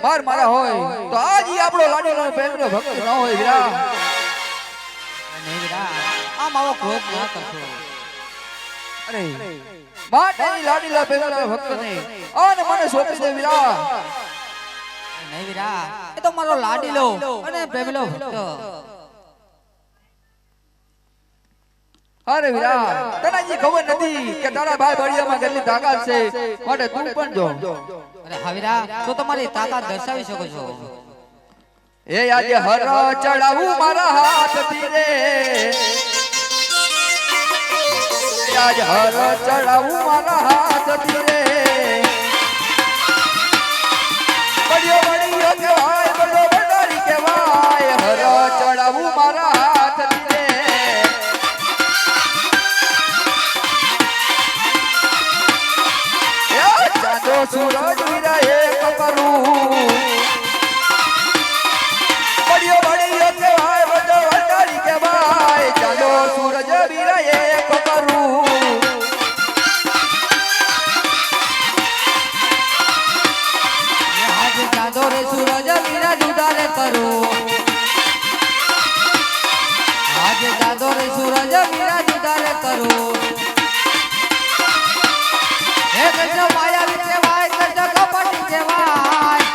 માર મારા હોય તો આજ ઈ આપણો લાડીલો પ્રેમનો ભક્ત ન હોય વીરા. નહીં વીરા, આમ આવો ક્રોધ ના કરશો. અરે માટે લાડીલા પ્રેમનો ભક્ત નહીં અને મને સોંપી દે વીરા. નહીં વીરા, એ તો મારો લાડીલો અને પ્રેમલો ભક્ત. અરે વીરા, તને જે ખબર નથી કે તારા ભાઈ બળિયામાં કેટલી તાકાત છે, માટે તું પણ જો. અરે હા વીરા, તો તમારી તાકાત દર્શાવી શકો છો. એ આજે હર ચડાવું મારા હાથથી રે, આજ હર ચડાવું મારા હાથથી રે. બળિયો બળિયો કહેવાય, બળો બળારી કહેવાય, હર ચડાવું મારા હાથથી રે. ચાંદો સૂરજ વીરા એક કરું, બળિયો બળિયો કહેવાય, બળો બળારી કહેવાય, ચાંદો સૂરજ વીરા એક કરું. આજે ચાંદો રે સૂરજ વીરા જુદા રે કરો. આજે ચાંદો રે સૂરજ વીરા જુદા રે કરો. હે કૃષ્ણ માયાવી કહેવાય, કૃષ્ણ કપટી કહેવાય.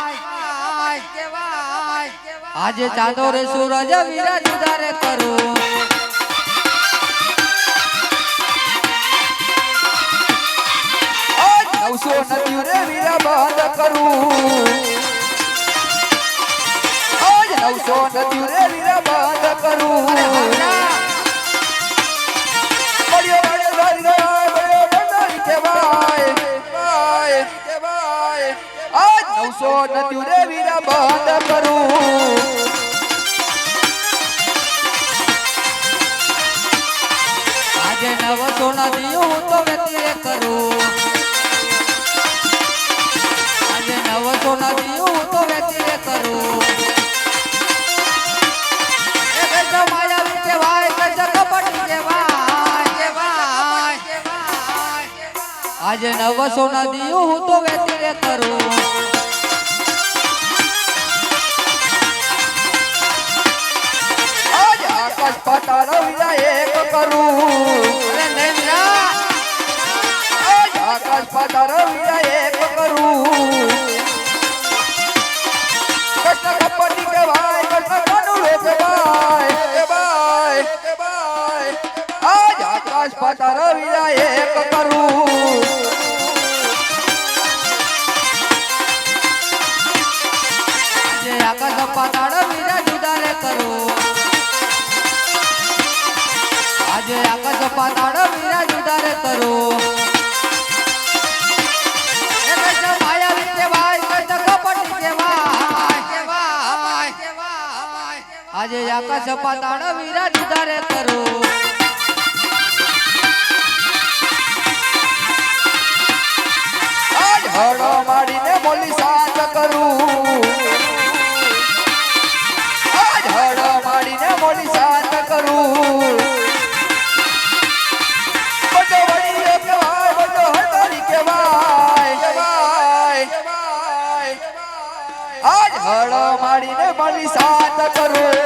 આજે ચાંદો રે સૂરજ વીરા જુદા રે કરો. નવસો નદીઓ રે વીરા બંધ કરું, આજ 900 નદીઓ રે વીરા બંધ કરું. બળિયો બળિયો ધરી ગયો, બળિયો બળારી કહેવાય, કહેવાય. આજ 900 નદીઓ રે વીરા બંધ કરું. આજે નવસો નદીઓ હું તો વેતી કરું. આજે નવસો નદીઓ હું તો વેતી કરું. એ કૃષ્ણ માયાવી કહેવાય, કૃષ્ણ કપટી કહેવાય. આજે નવસો નદીઓ હું તો વેતી કરું. આજ આકાશ પાતાળ વીરા એક કરું, અરે નહીં વીરા, આજ આકાશ પાતાળ વીરા એક કરું. કૃષ્ણ કપટી કહેવાય, કૃષ્ણ કાનુડો કહેવાય, કહેવાય. આજ આકાશ પાતાળ વીરા એક કરું. આજે આકાશ પાતાળ વીરા જુદા રે કરો. આજે આકાશ પાતાળ વીરા જુદા રે કરો. એ કૃષ્ણ માયાવી કહેવાય, કૃષ્ણ કપટી કહેવાય. આજે આકાશ પાતાળ વીરા જુદા રે કરો. આજ હળો માડીને બોલી શાંત કરું, આજ હળો માડીને બોલી શાંત કરું. બધો વડીલો કહેવાય, બધો હળવારી કહેવાય, આજ હળો માડીને બોલી શાંત કરું.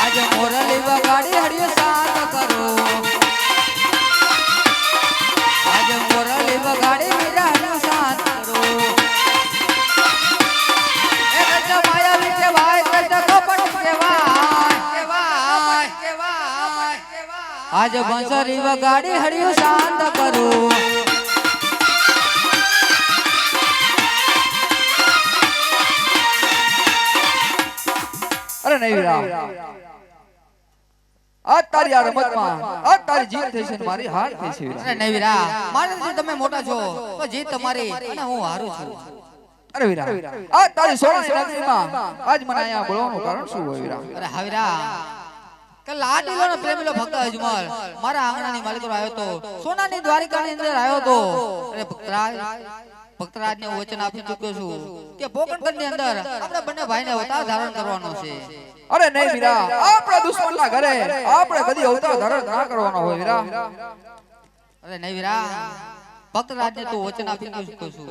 આજે મોરલી વગાડી હળિયો શાંત કરો. આજે મોરલી વગાડી વીરા હળિયો શાંત કરો. એ કૃષ્ણ માયાવી કહેવાય, કૃષ્ણ કપટી કહેવાય. આજે બંસરી વગાડી હળિયો શાંત કરો. અરે નહીં વીરા, આજ તારી આ રમતમાં આજ તારી જીત થઈ છે ને મારી હાર થઈ છે વીરા. અરે નહીં વીરા, મારાથી તમે મોટા છો તો જીત તમારી અને હું હારું છું. અરે વીરા, આજ તારી સોનાની નગરીમાં આજ મને અહીંયા બોલાવવાનું કારણ શું હોય વીરા? અરે હા વીરા, કે લાડીલો ને પ્રેમીલો ભક્ત અજમલ મારા આંગણાની માલિકો આવ્યો તો, સોનાની દ્વારિકાની અંદર આવ્યો તો. અરે ભક્તરાજને હું વચન આપી ચૂક્યો છું કે પોકણગઢની અંદર આપણે બંને ભાઈને અવતાર ધારણ કરવાનો છે. અરે નહીં વીરા, આપણા દુશ્મનના ઘરે આપણે કદી અવતાર ધારણ ના કરવાનો હોય વીરા. અરે નહીં વીરા, ભક્તરાજને તું વચન આપી કશું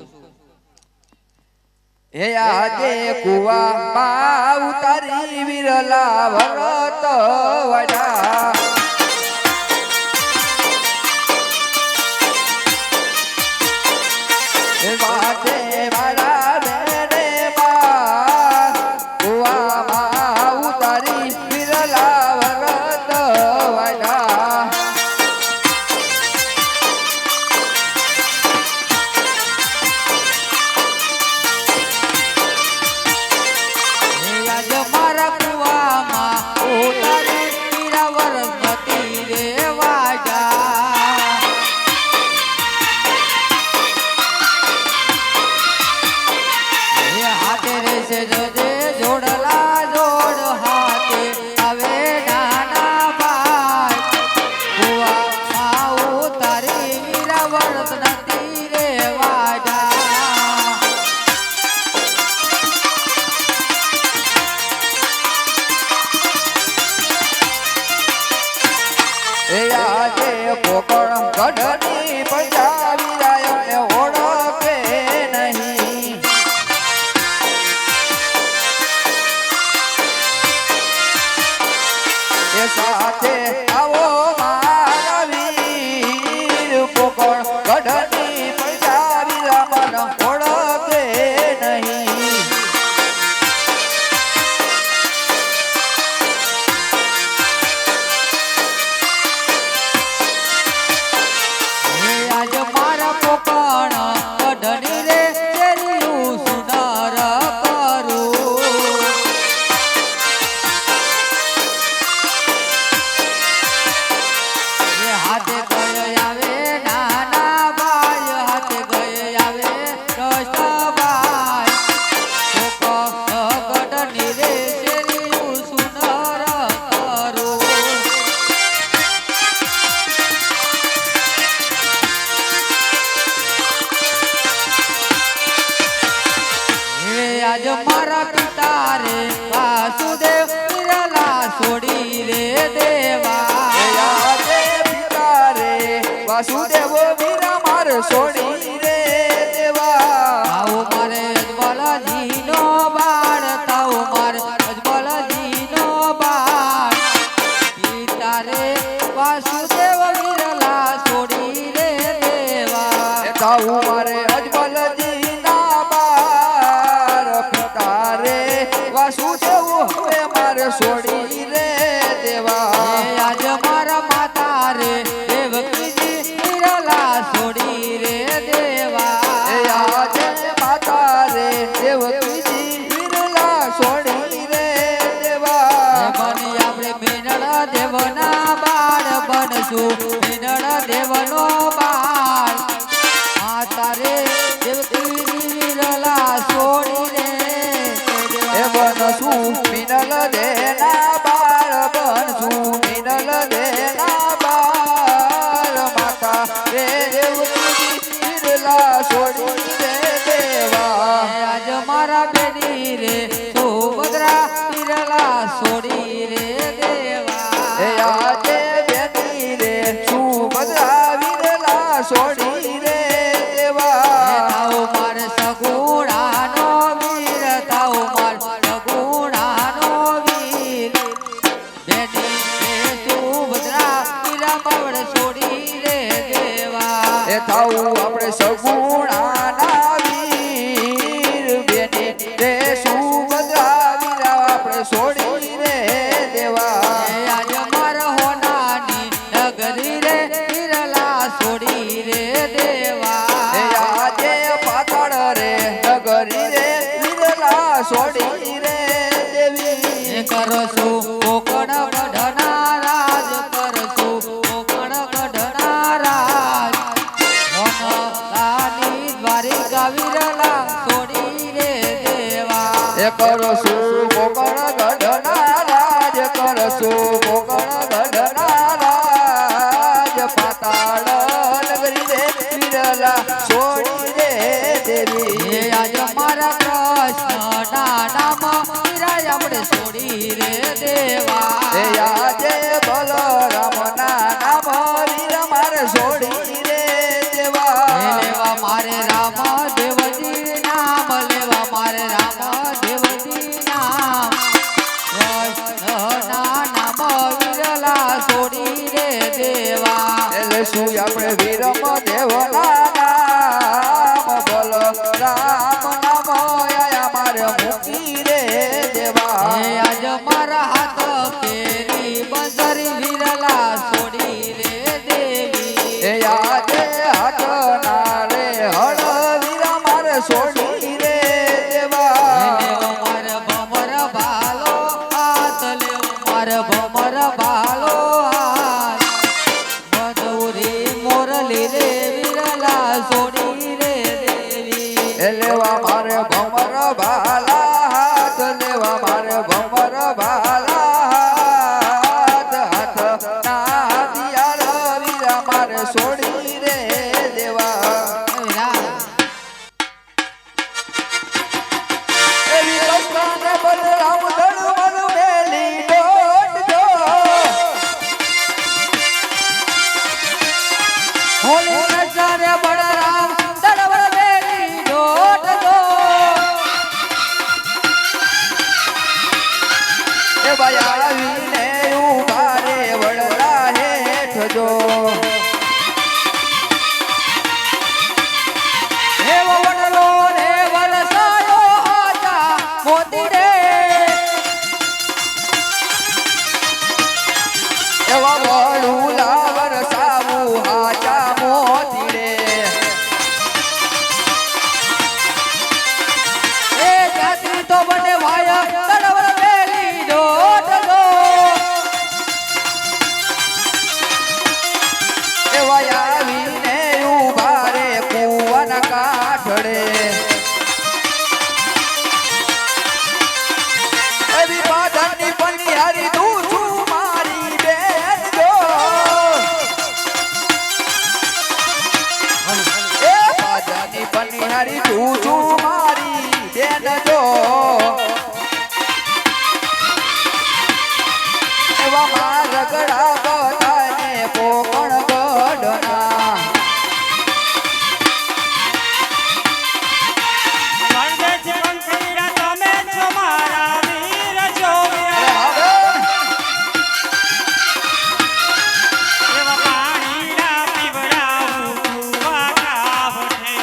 હે આજે કુવામાં ઉતારી વિરલા ભરત વડા હે વાતે મારા બેને માં કુવામાં ઉતારી વિરલા ભરત વડા આજ મારા કુવામાં ઉતારી મીરા વરસતી રે વાજા હાથે રેસે જજે જોડલા જોડ હાથે આવે નાના ભાઈ કુવામાં ઉતારી મીરા વરસતી રે વાજા હે આજે પોકળ ગઢની પંજાબી રાયને ઓળખે નહીં એ સાથે આવો મારા વીર પોકળ ગઢની પંજાબી રામન ઓળખે નહીં આજ મારા પોકણ કઢણી રે તેરીયું સુંદર કરું હાથે ગયે આવે નાના ભાઈ હાથે ગયે આવે કૃષ્ણભાઈ પોકણ કઢણી રે તેરીયું સુંદર કરું હે આજ મારા પિતા રે વાસુદેવ વિરલા છોડી રે દેવા હે આજે પિતા રે વાસુદેવ વીરા માર છોડી રે દેવા તાવ મારે અજમલજી નો બાળ તાવ મારે અજમલજી નો બાળ પિતા રે વાસુદેવ વિરલા છોડી રે દેવા એ તાઉ મારે અજમલજી ના બાર પિતા રે વાસુદેવ હવે મારે છોડી રે દેવા આજ મારા માતા રે દેવકીજી વિરલા છોડી રે દેવા એ આજે માતા રે દેવકીજી વિરલા છોડી રે દેવા બની આપણે મેનળ દેવના બાળ બનશું મેનળ દેવનો બાળ માતા રે દેવકી વિરલા છોડી રે એ બનશું મિનલ દેના બાળ બનશું મિનલ દેના બાળ માતા રે દેવકી વિરલા છોડી રે દેવા આજ મારા બેની રે સુભદ્રા વિરલા છોડી રે દેવા એ આજે બેની રે સુભદ્રા વિરલા છોડી રે દેવા તાવ માર સગુણાનો વીર તાવ માર સગુણાનો વીર બેની રે સુભદ્રા વિરલા બાવળ છોડી રે દેવા એ થાવું આપણે સગુણાના વીર બેની રે સુભદ્રા વીરા આપણે છોડી રે દેવા આજ માર હોનાની નગરી રે વિરલા છોડી રે દેવા એ આજે પાતાળ રે નગરી રે વિરલા છોડી રે દેવી કરો છું કોકણ ગઢના રાજ કરશું કોકણ ગઢના રાજ મોનલાની દ્વારિકા વિરલા છોડી રે દેવા એ કરશું કોકણ ગઢના રાજ કરશું કોકણ ગઢના રાજ પાતાળ નગરી રે વિરલા છોડી રે દેવી એ આજ મારા કૃષ્ણના નામ વિરાય આપણે છોડી રે દેવા એ આજે બલરામના નામ વીર મારે છોડી રે દેવા લેશું આપણે વીરમ દેવના નામ બોલ રામ નામ આયા મારે મૂકી રે દેવા હે આજ મારા હાથ કેરી બંસરી વિરલા છોડી રે દેવી એ આજે હાથ ના રે હળ વીરા મારે છોડી રે દેવા લેવ માર ભમર ભાલો હાથ લેવ માર ભમર ભાલો હાથ મધુરી મોરલી રે વિરલા છોડી રે દેવી એ લેવા મારે ભમર ભાલા હાથ લેવા મારે ભમર ભાલા હાથ હાથ ના દિયાળ વીરા મારે છોડી રે દેવા એવી કષ્ટાને બલરામ દળ મન મેલી દોડજો હોલી નજરે બળરામ દડવળ બેરી દોટ દો એ ભાઈ આવીને ઉભા રે વડલા હેઠ જો હે વડલો રે વરસાયો આજા મોતી રે એવા વડુલા વરસાવું હાચા મોતી રે એ જાતિ તો બને ભાયા દડવળ બેરી દોટ દો એવા આવીને ઉભા રે કુવાના કાઠડે એવી બાધાની પનિહારી તું છું મારી બેન જો એ બાધાની પનિહારી તું છું મારી બેન જો એવા માર ગળા બધાને પોકણ ગઢના વંદે છે બંસીરા તમે છો મારા વીર જોયા એવા પાણીના પીવડાવું કુવા કાવઠે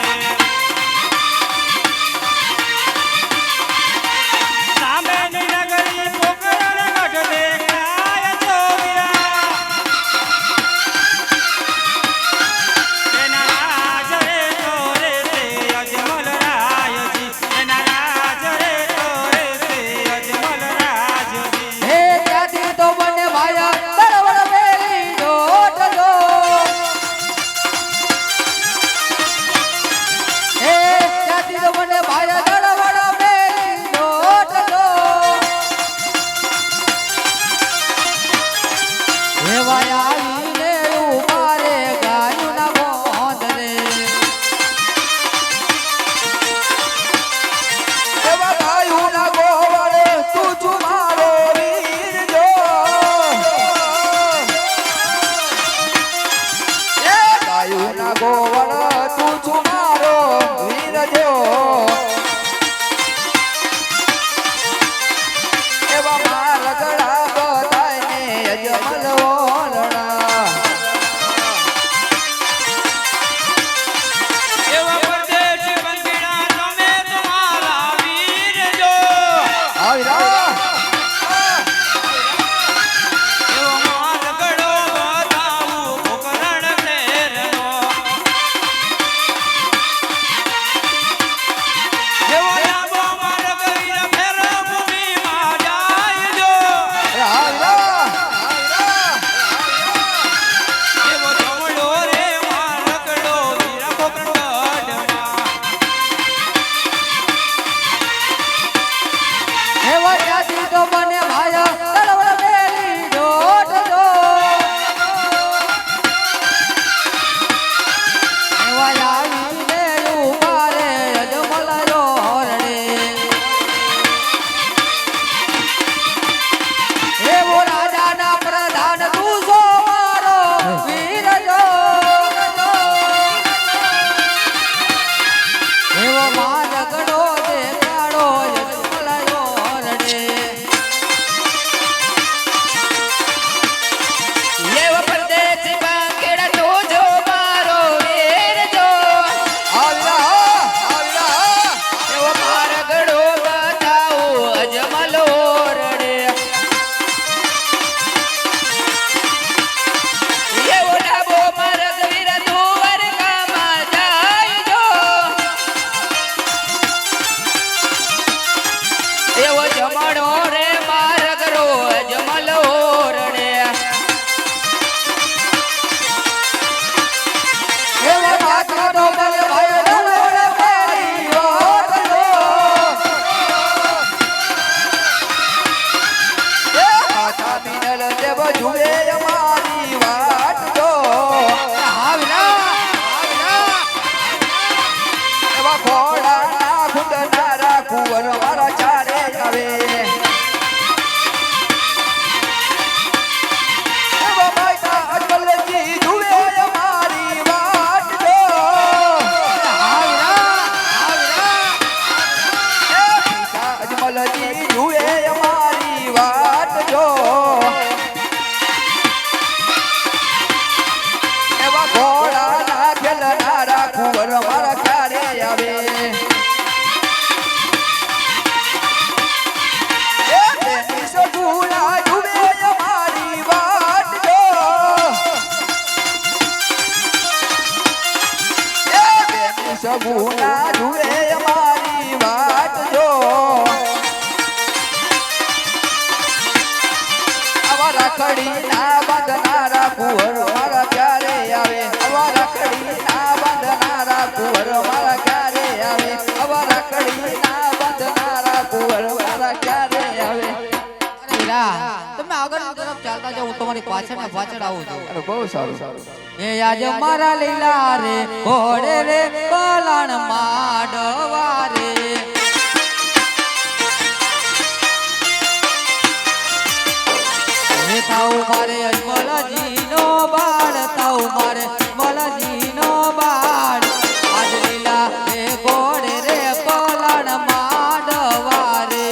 ખૂંદનારા કુંવર મારા ચારે આવે એવા માયના અજમલજી જુએ અમારી વાટ જો અજમલજી જુએ અમારી વાટ જો એવા ઘોડાના ખેલનારા કુંવર મારા ક્યારે આવે એ બેની સગુણા જુએ અમારી વાટ જો એ બેની સગુણા જુએ અમારી વાટ જો આવા રાખડીના બાંધનારા કુંવર મારા ક્યારે આવે આવા રાખડીના બાંધનારા કુંવર મારા ક્યારે આવે આવા રાખડીના બાંધનારા કુંવર મારા ક્યારે આવે હીરા, તમે આગળની તરફ ચાલતા જાઓ, હું તમારી પાછળ ને પાછળ આવું છું. અરે બહુ સારું એ આજ મારા લીલા રે ઘોડે રે પલાણ માડવા રે હે તાઉ મારે અજમલજી નો બાળ તાઉ મારે અજમલજી નો બાળ આજ લીલા રે ઘોડે રે પલાણ માડવા રે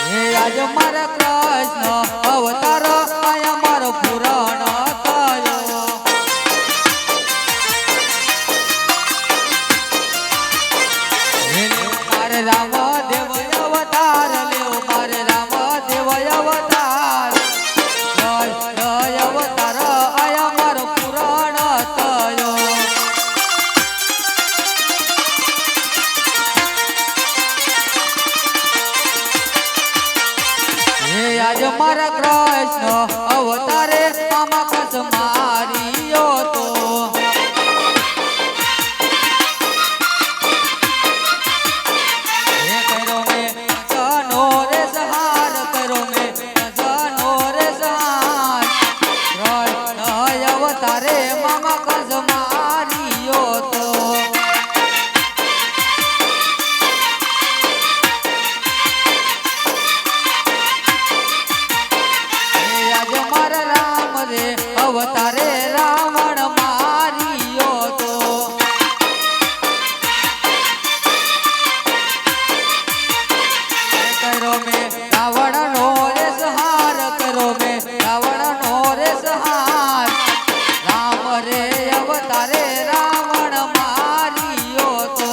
હે આજ મારા કૃષ્ણ અવતાર આયા મારો પુરાણ થયો હે મારે રામ દેવ અવતાર લેવો મારે રામ દેવ અવતાર જય અવતાર આયા મારો પુરાણ થયો હે આજ મારા કૃષ્ણ અવતારે મામા કસ માર્યો તો હે કરો મે જનો રે સહાર કરો મે જનો રે સહાર જય અવતારે મામા કસ માર્યો તો આજ મારા રામ રે અવતારે રાવણ માર્યો તો કરો મે રાવણ નો રે સંહાર કરો મે રાવણ નો રે સંહાર રામ રે અવતારે રાવણ માર્યો તો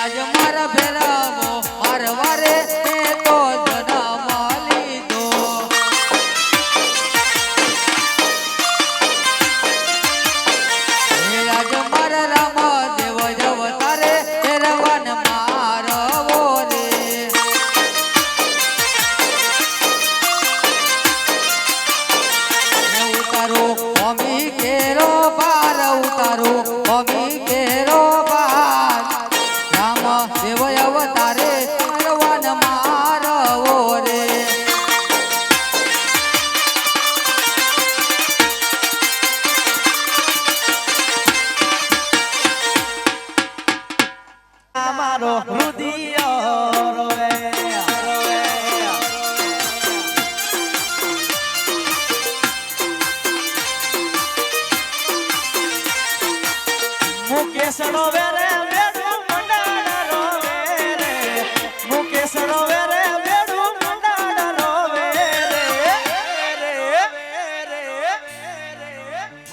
આજ મારા ભેરામો મારવારે મેં તો જન્મ લીધો આજ મારા રામ દેવ અવતારે રવન મારવો રે ઉતારો અમી કેરો બાર ઉતારો અમી કેરો બાર રામ દેવ અવતારે રવન મારવો રે મારો હૃદય રોવે રોવે મુકેશ રોવે રે બેડું મંડાળ રોવે રે મુકેશ રોવે રે બેડું મંડાળ રોવે રે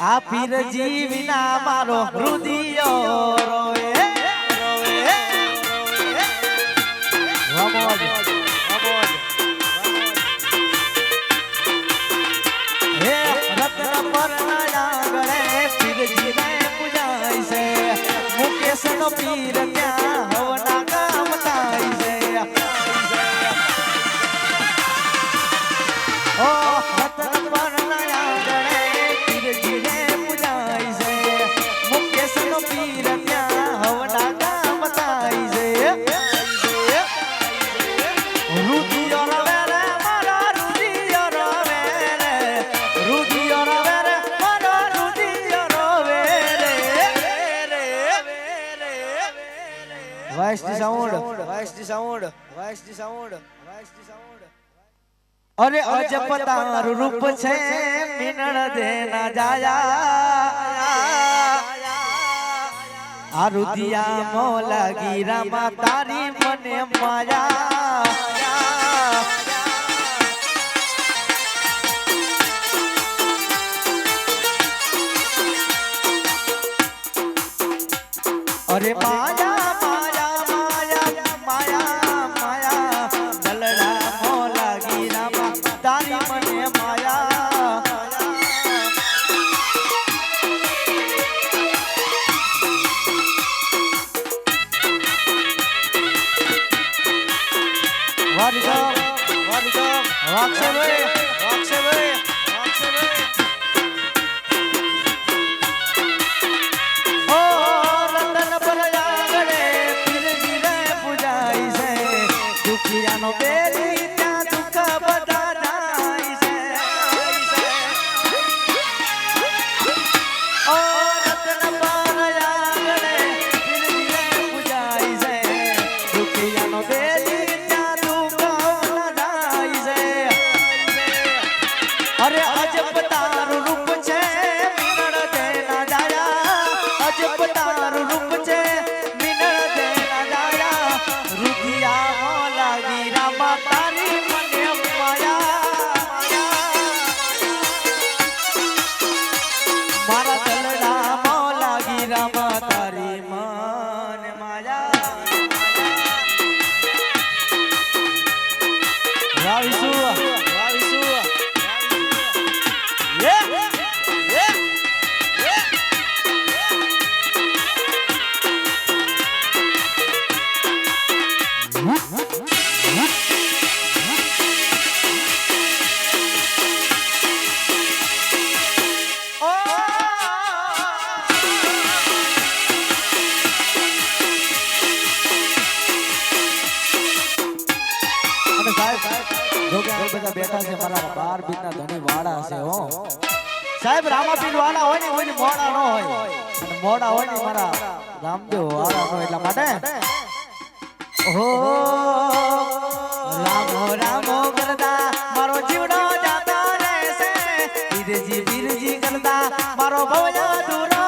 આ પીરજી વિના મારો હૃદય રોવે રોવે રમોજ રમોજ હે રત્ન પરનાયા ગળે પીરજી ને પૂજાય છે મુકેશ નો પીર ત્યાં હવના કામ થાય છે ઓ રત્ન પરનાયા ગળે પીરજી ને પૂજાય છે મુકેશ નો પીર ત્યાં હવના કામ થાય છે Where's the sound? Where's the sound? Where's the sound? Where's the sound? અરે અજબ તારું રૂપ છે મિનળ દે ના જાયા આ રુદિયા મોલા ગીરામાં તારી મને માયા અરે માયા માયા માયા માયા માયા દલડા મોલા ગીરામાં તારી મને માયા વારીગમ વાક્ષે ભાઈ વાક્ષે ભાઈ વાક્ષે ભાઈ ઓ રતન પર આગળે પીરજી રે પૂજાઈ છે દુખિયાનો બેરી ત્યાં દુઃખ બધા જાય છે ઓ રતન પર આગળે પીરજી રે પૂજાઈ છે દુખિયાનો બેરી ત્યાં દુઃખ બધા જાય છે અરે અજબ તારું રૂપ છે મિનળ દે ના જાયા અજબ તારું રૂપ છે મિનળ દે ના જાયા રૂપિયા મોલા ગીરામાં તારી મને માયા મારા દલડા મોલા ગીરામાં તારી મને માયા વાવીસુ વાવીસુ બેઠા છે મારા 12 બીતના ધણી વાળા છે હો સાહેબ રામાપીર વાળા હોય ને કોઈ મોડા ન હોય અને મોડા હોય ને મારા રામદેવ વાળા નો એટલા માટે ઓહો રામો રામો કરતા મારો જીવડો જાતો રહેશે બીરજી બીરજી કરતા મારો ભવજો દૂરો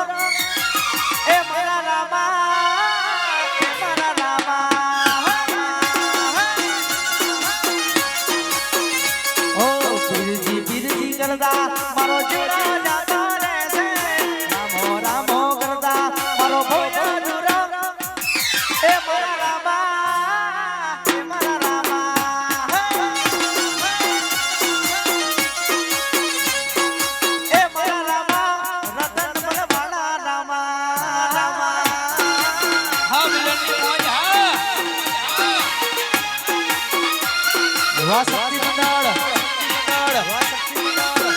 એ મારા રામા એ મારા રામા કરતા મારો જીવડો જાતો રહેશે રામો રામો કરતા મારો ભવજો દૂરો એ મારા રામા એ મારા રામા એ મારા રામા રતન બળવાળા રામા રામા હા મિલનની મોજ હા વાહ શક્તિ મંડળ વાહ શક્તિ મંડળ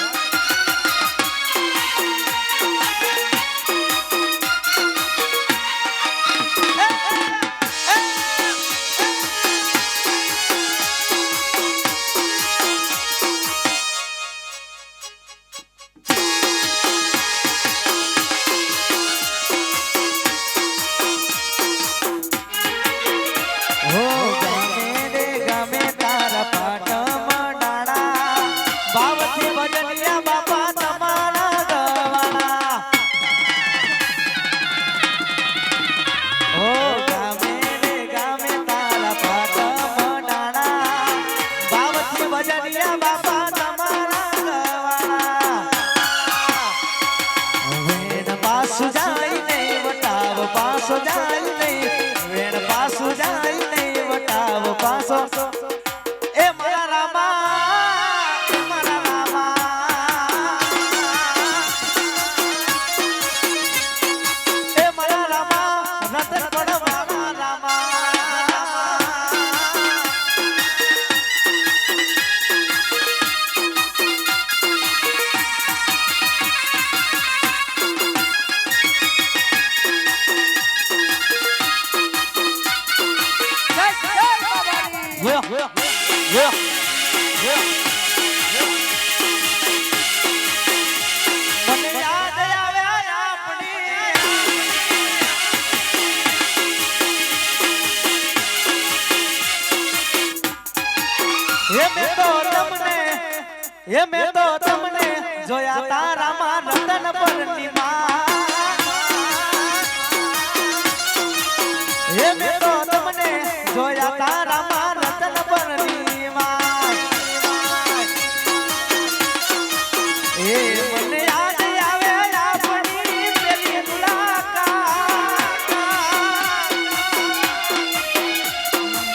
હો ગામે રે ગામે તારા પાટ મંડાણા બાવથી ભજનિયા બાપા તમારા ગવાણા હો ગામે રે ગામે તારા પાટ મંડાણા બાવથી ભજનિયા બાપા તમારા ગવાણા વેણ પાસુ જાય નહીં વટાવ પાસો જાય નહીં વેણ પાસુ જાય નહીં વટાવ પાસો એ મારા રામા એ મારા રામા એ મારા રામા રતન પડવાળા રામા મેં તો તમને જોયા તારામાં રતન પરની મેં તો તમને જોયા તારામાં રતન પરની મને યાદ આવે આપણી પેલી મુલાકાત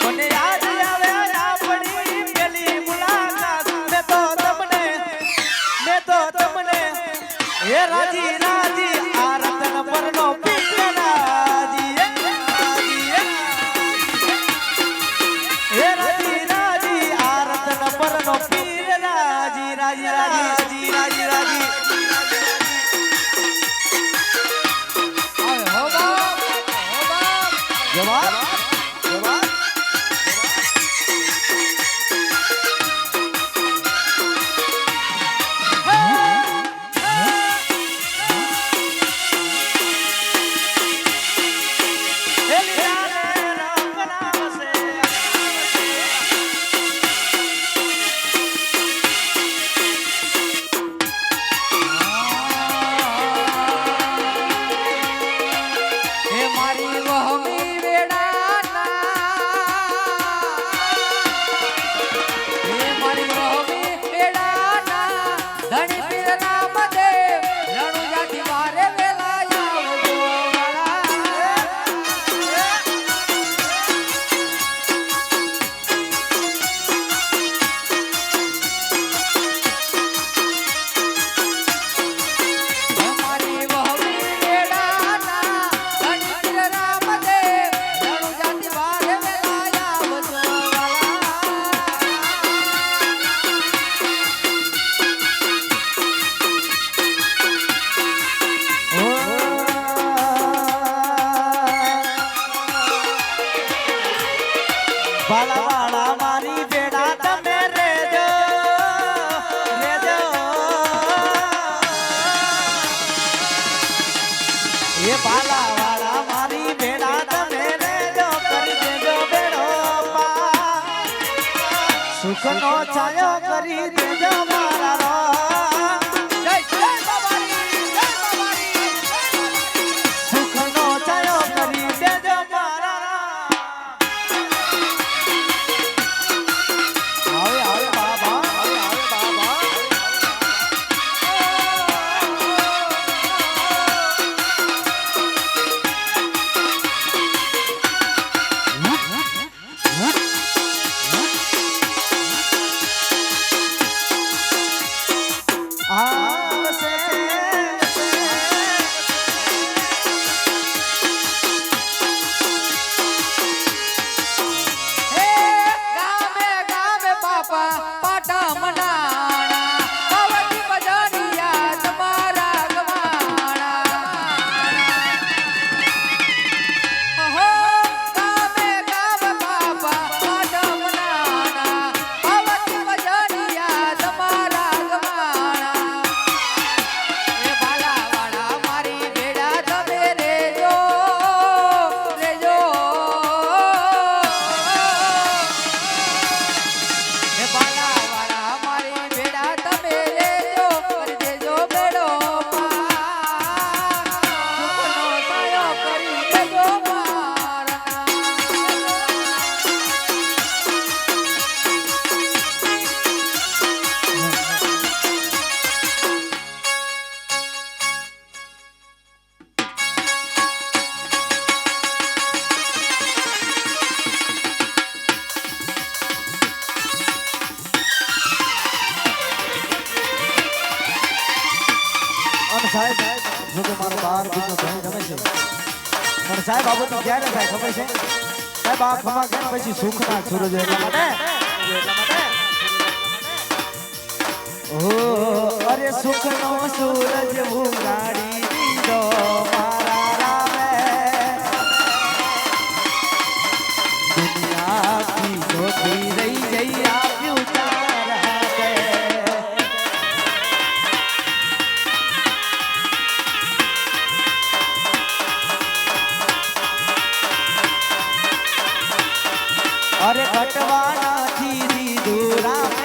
મને યાદ આવે આપણી પેલી મુલાકાત મેં તો તમને હે રાજી રાજી આ રતન પરનો પીર રાજી હે રાજી રાજી આ રતન પરનો પીર રાજી રાજી રાજી રાજી રાજી આવે હો બાપ જવાબ જવાબ હે મારી વહમી વેડાના હે મારી વહમી વેડાના ધણી પીર નામ દે રણુજાથી મારે વેલા આવજો વાળા મારી વહમી વેડાના ધણી પીર નામ દે રણુજાથી મારે વેલા આવજો વાલા વાલા મારી બેડા તમે રેજો રેજો એ વાલા વાલા મારી બેડા તમે રેજો કરી દેજો બેડો પાર સુખનો છાયો કરી દેજો મારા રો જય જય બાબારી જય બાબારી સુખનો છાયો કરી દેજો મારા આવે આવે બાબા આવે આવે બાબા આવશે હે ગામે ગામે પાપા પાટા મનાણા પાવતી બજારિયા તમારા ગમાણા હો ગામે ગામે પાપા પાટા મનાણા પાવતી બજારિયા તમારા ગમાણા એ બાલા વાળા મારી બેડા તમે રેજો રેજો હે બાલા વાળા મારી બેડા તમે લેજો કરી દેજો બેડો પાર સુખનો સાયો કરી દેજો મારા અને સાહેબ જો કે મારો બાર બીજો ધણી ગમે છે પણ સાહેબ આ બધું ક્યારે થાય ખબર છે સાહેબ આ ખમા કેમ પછી સુખના સૂરજ એટલા માટે ઓ અરે સુખનો સૂરજ ઉગાડી દીધો મારા રામે દુનિયા આખી જોતી રહી જઈ આપ્યું તારા હાથે અરે કટવાના થી દીધું રામ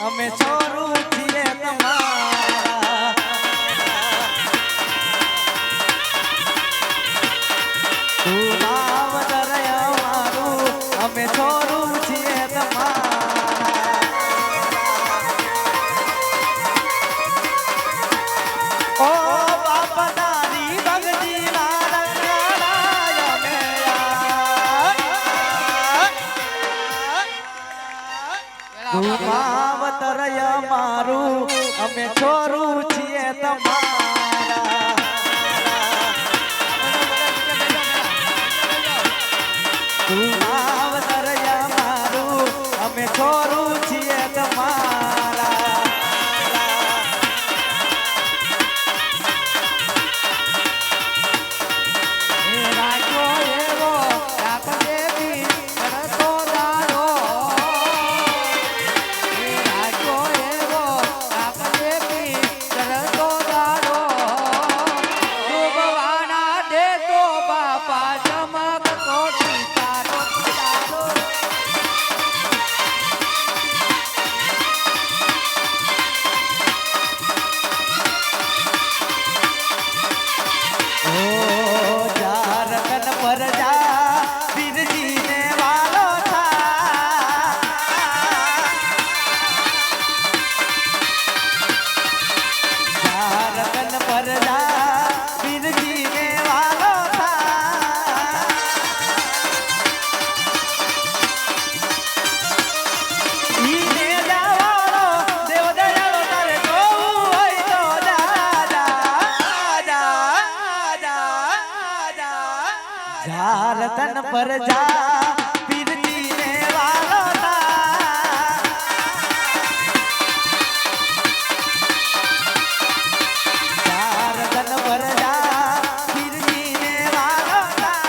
અમે છોરું છીએ તમારા તું માવતર અમારું અમે છોરું છીએ તમારા ઓ બાપ તારી ભક્તિ તું માવતર અમારું અમે છોરું છીએ તમારા તું માવતર અમારું અમે છોરું છીએ તમારા એ રાખો એવો રાખજે બી કરતો દાડો એ રાખો એવો રાખજે બી કરતો દાડો ડૂબવાના દે તો બાપા ચમકતો તારો તારો ઓ જા રગન પર જા પીરજીને વાલો થા જા રગન પર જા પીરજીને વાલો થા ઈને જાવાળો દેવ દયાળો તારે જોવું હોય તો જા જા જા રતન પર જા પીરજીને વાલો થા જા રતન પર જા પીરજીને વાલો થા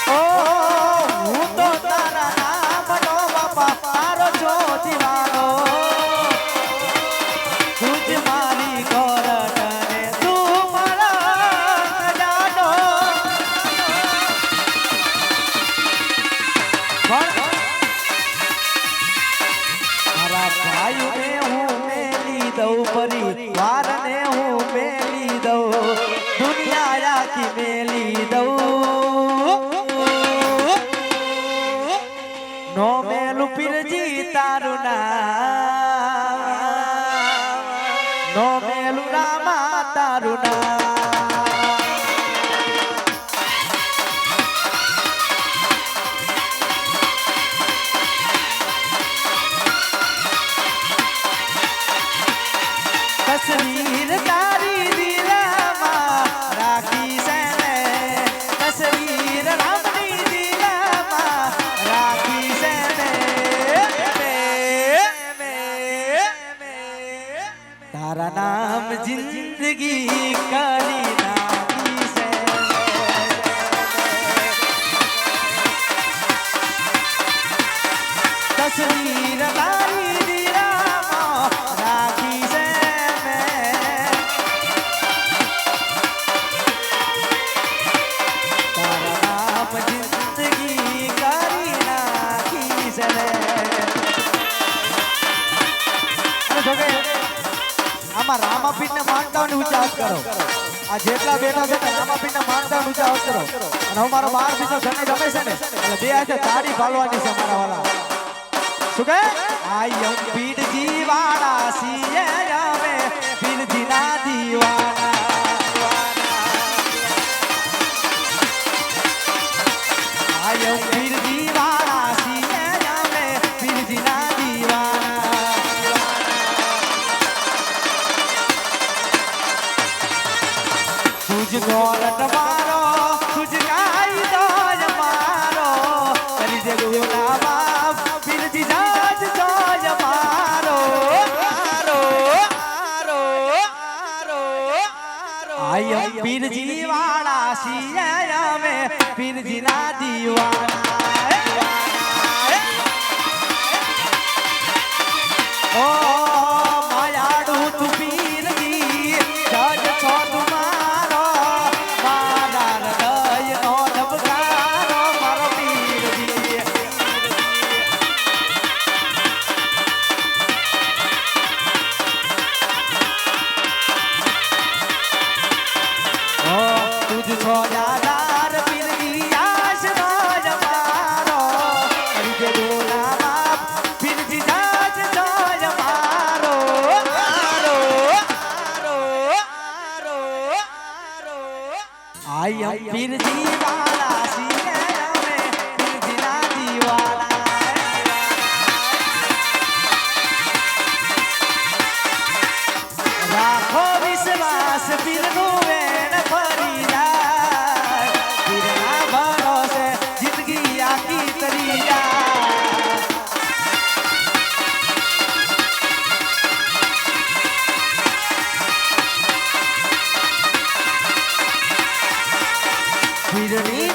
ઓ હું તો તારા નામનો બાપા તારો છો દીવાનો તુજ મારી કોરટને તું મારા જાડો મારા ભાઈને હું મેલી દઉં પરિવારને હું મેલી દઉં દુનિયા આખી મેલી દઉં નો મેલું પીરજી તારું નામ નો મેલું રામા તારું નામ તસવીર તારી દિલમાં રાખી છે ને તસવીર રામની દિલમાં રાખી છે ને તારા નામ જિંદગી કરી નાખી છે તસવીર તારી દિલમાં રાખી છે મેં તારા નામ જિંદગી કરી નાખી છે રે અને જોકે આમાં રામાપીરને માનતા હોય ને ઊંચા હાથ કરો આ જેટલા બેઠા છે ને રામાપીરને માનતા હોય ને ઊંચા હાથ કરો અને હું મારો 12 બીજો જણે ગમે છે ને એટલે બે હાથે તાળી પાડવાની છે મારા વાલા શું કહે આયમ પીરજી વાળા સિયે અમે પીરજી ના દીવાના આયમ પીરજી વાળા સિયે અમે પીરજી ના દીવાના તુજ ગોરટ મારો તુજ કાઈ દોજ મારો કરી દે ગુના બાપ પીરજી જાજ જોજ મારો આયમ પીરજી વાળા સિયે અમે પીરજી ના દીવાના ઓ માયાડુ તું પીરજી જજ છો તુમારો મારા હૃદય નો ધબકા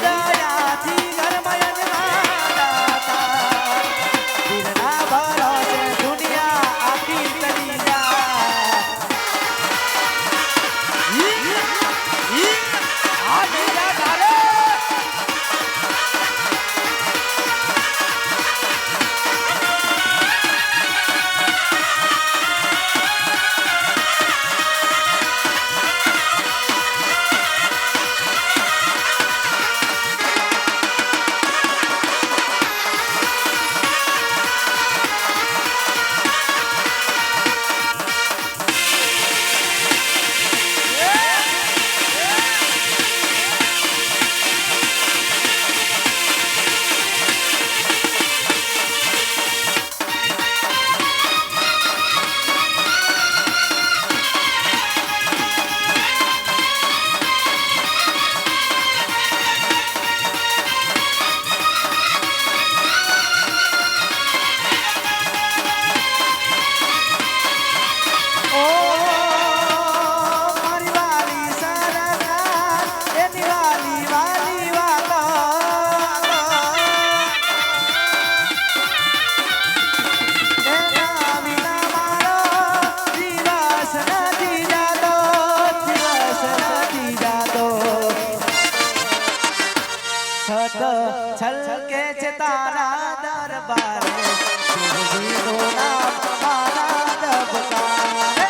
દયાથી ઘરમાં યજમાન પીરના ભરોસે દુનિયા આખી ચડી જાય. આ બીજા તારે મારી વાલી સરકાર એની વાલી વાલી વાલો એના વિના મારો દિવસ નથી જાતો દિવસ નથી જાતો સત છલકે છે તારા દરબારે શિવજીનું નામ મારા દબકારે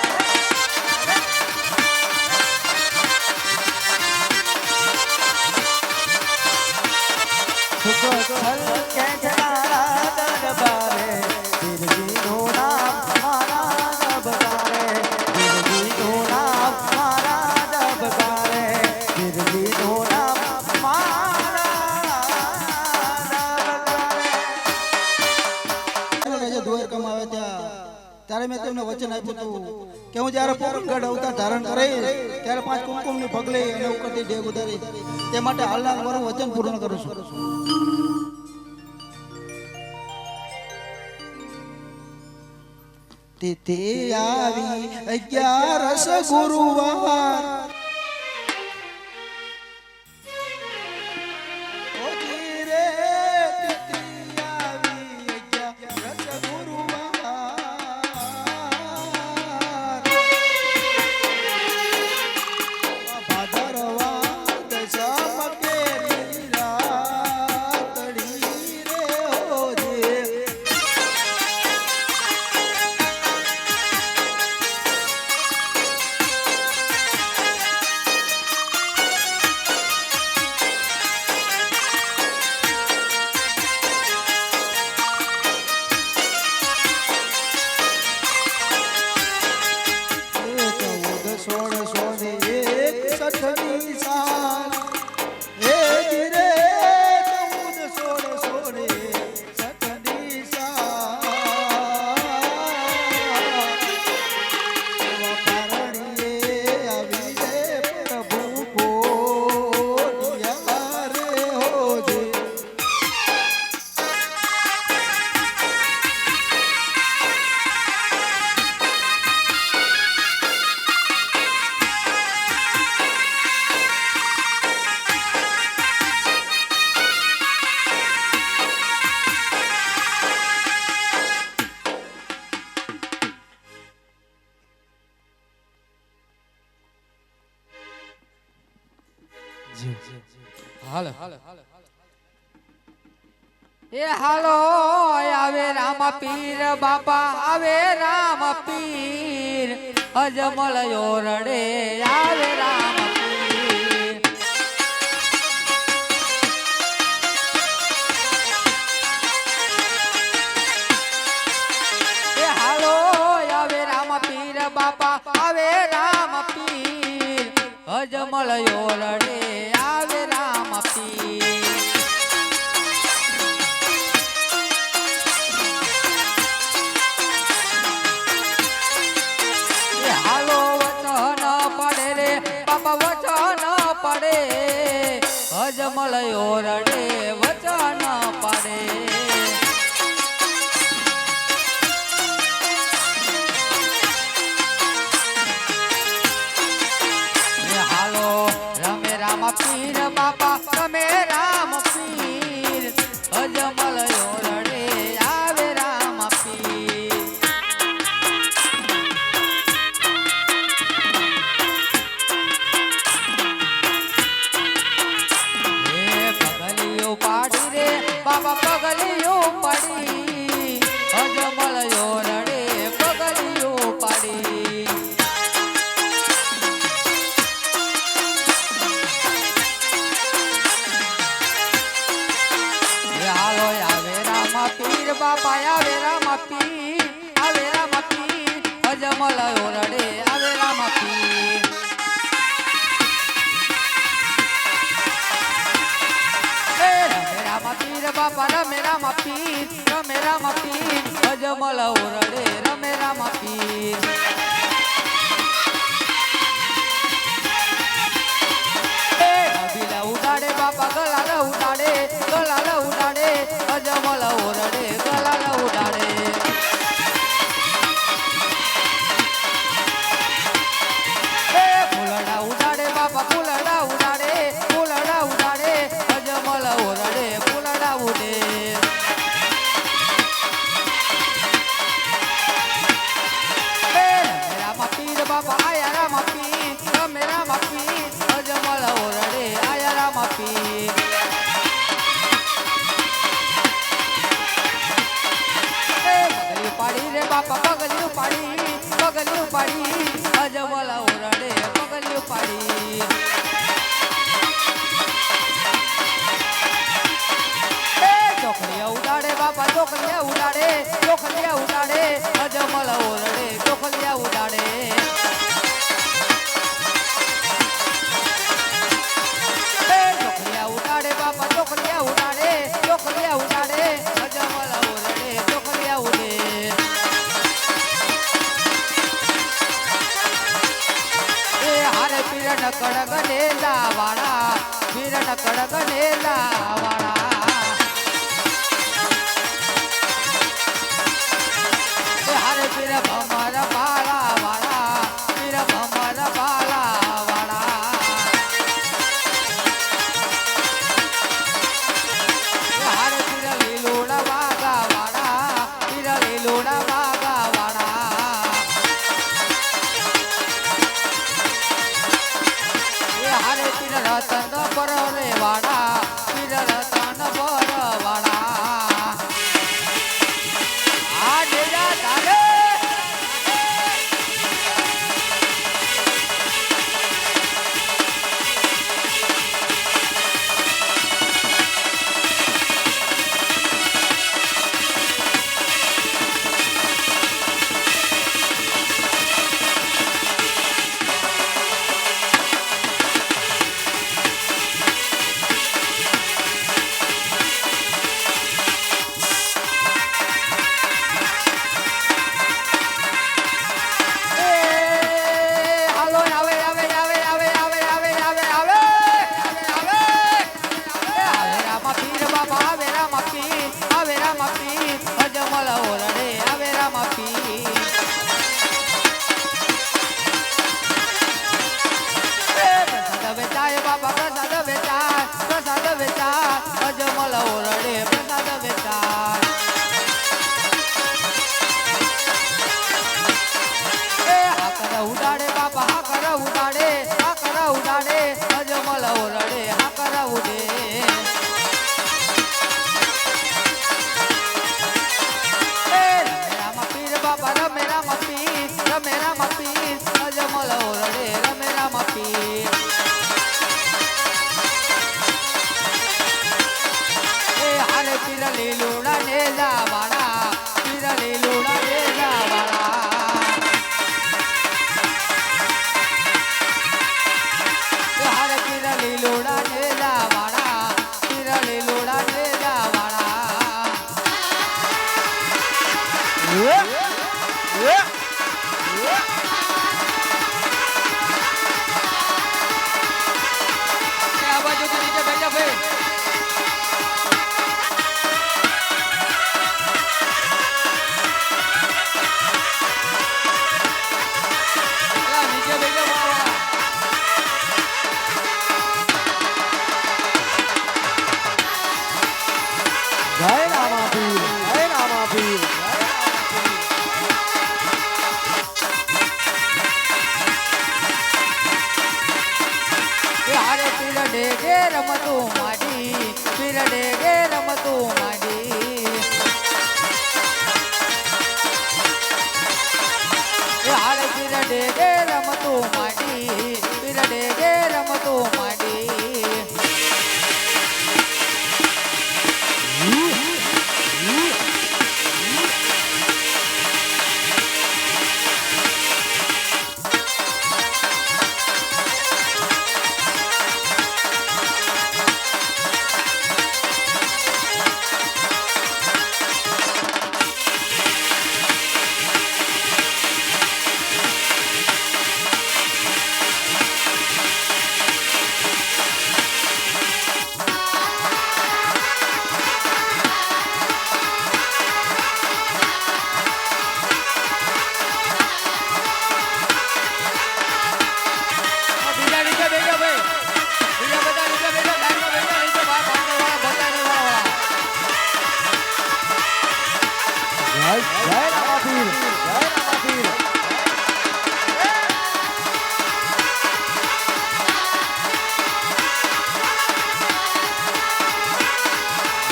છલકે છે તારા દરબારે શિવજીનું નામ મારા દબકારે શિવજીનું નામ મારા દબકારે શિવજીનું નામ મારા દબકારે. જે દ્વારકામાં આવે ત્યારે મેં તેમને વચન આપ્યું હતું કે હું જ્યારે પોકરણગઢ અવતાર ધારણ કરીશ ત્યારે 5 કુમકુમની પગલી અને ઉપરથી ડેગ ઉતારીશ. તે માટે હાલના મારું વચન પૂર્ણ કરું છું. તિથિ આવી 11 ગુરુવાર ઓજી રે તિથિ આવી 11 ગુરુવાર ભાદરવા દશા મકેરી રાતડી રે ઓજે હાલો એ હાલો આવે રામ પીર બાપા આવે રામ પીર અજમલ યોરડે આવે રામ પીર એ હાલો આવે રામ પીર બાપા આવે રામ પીર અજમલ યોરડે આવે રામ પીર હાલો વચન પડે રે બાપા વચન પડે અજમલ યોરડે વચન પડે હાલો રમે રામ પીર બાપા તમે રામ બાપા પગલિયું પડી અજમલ યોરડે પગલિયું પડી હાલો આવે રામા પીર બાપા આવે રામા પીર આવે રામા પીર અજમલ યોરડે આવે રામા પીર બાપા રમે રામા પીર અજમલ ઓરડે રમે રામા પીર ઉડાડે બાપા ગલાલ ઉડાડે અજમલ ઓરડે ગલાલ ઉડાડે ફૂલડા ઉડાડે બાપા ફૂલડા ઉડાડે અજમલ ઓરડે ફૂલડા ઉડે રામા પીર બાપા આયા રામા પીર રમે રામા પીર અજમલ ઓરડે આયા રામા પીર પગલી પાડી રે બાપા પગલી પાડી અજમલ ઓરડે પગલી પાડી ચોખલિયા ઉડાડે બાપા ચોખલિયા ઉડાડે અજમલ ઓરડે ચોખલિયા ઉડાડે ચોખલિયા ઉડાડે બાપા ચોખલિયા ઉડાડે અજમલ ઓરડે ચોખલિયા ઉડે એ હારે પીર નકડ ગનેલા વાળા હારે પીર ભમર બાળા વાળા હારે પીર લીલુડા વાગા વાળા હારે પીર રતન પર રે વાળા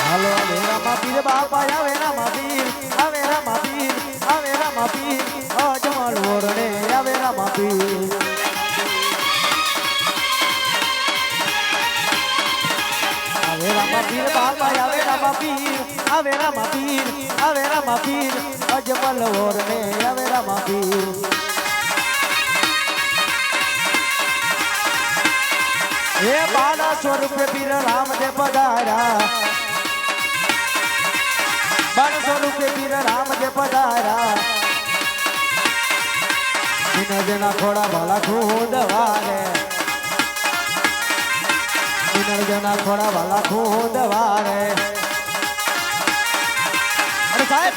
હાલો આવે રામા પીર બાપા આવે રામા પીર આવે રામા પીર આવે રામા પીર અજમલ ઓરણે આવે રામા પીર આવે રામા પીર બાપા આવે રામા પીર આવે રામા પીર આવે રામા પીર અજમલ ઓરણે આવે રામા પીર હે 1200 રૂપિયા પીર રામદેવ પધાર્યા 1200 રૂપિયા પીર રામદેવ પધાર્યા વિનર્જના ખોડા ભાલા ખુદવારે વિનર્જના ખોડા ભાલા ખુદવારે અરે સાહેબ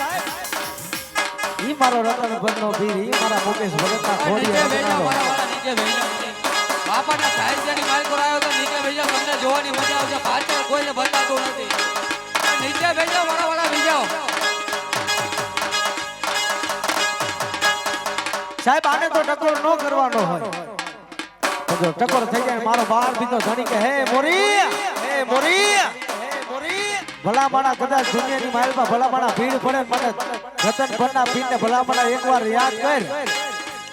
ઈ મારો રતન બંધનો પીર ઈ મારા મુકેશ ભગતના ખોડિયા બાપાના સાહિત્યની માલિકો આવ્યો તો નીચે બેસજો તમને જોવાની મજા આવશે પાછળ કોઈને બતાતું નથી નીચે બેસજો વાળા બેસજો સાહેબ આને તો ટકોર નો કરવાનો હોય તો જો ટકોર થઈ જાય મારો બાર બીજો ધણી કે હે મોરી ભલા માણા કદાચ દુનિયાની માલમાં ભલા માણા ભીડ પડે મને રતન ભરના પીરને ભલા માણા એકવાર યાદ કર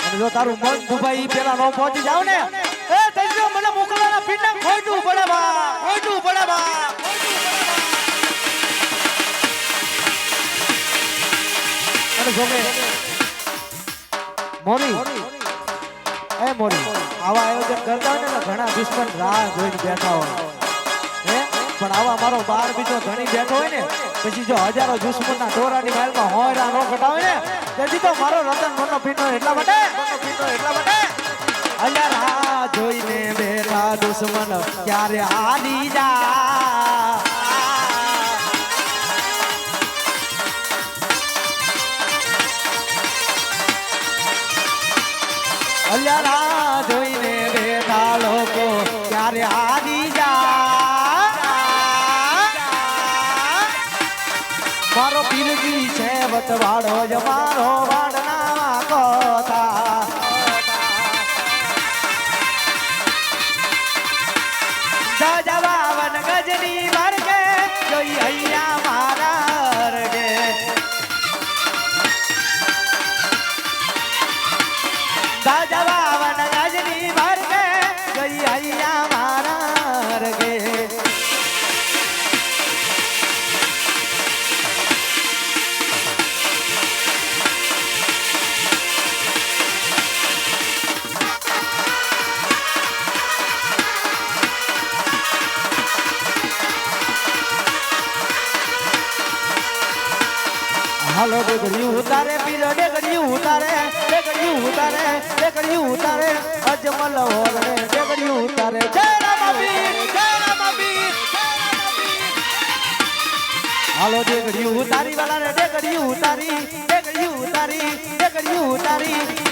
અને જો તારું મન દુભાઈ પેલા નો પહોંચી જાવ ને એ તજજો મને મોકલવાના પીરને ખોટું પડે બા અને જોકે મોરી આવા આયોજન કરતા હોય ને ઘણા દુશ્મન રાહ જોઈને બેઠા હોય હે પણ આવા મારો બાર બીજો ધણી બેઠો હોય ને પછી જો હજારો દુશ્મનના ટોરાની માલમાં હોયરા નો ઘટાવે ને તેથી તો મારો રતન મનનો પીનો એટલા માટે અલ્યા રાહ જોઈને બેઠા દુશ્મન ક્યારે હારી જા અલ્યા રાહ જોઈને બેઠા લોકો ક્યારે હારી જા મારો પીરજી છે વતવાડો જ મારો વાડના કોથા જવાવન ગજની વર્ગે જોઈ અહીંયા મારા રગે જવાવન ગજની વર્ગે જોઈ અહીંયા મારા રગે હાલો ડેગડી ઉતારે પીલો ડેગડી ઉતારે અજમલ ઓરણે ડેગડી ઉતારે જય રામા પીર હાલો ડેગડી ઉતારી વાલા ને ડેગડી ઉતારી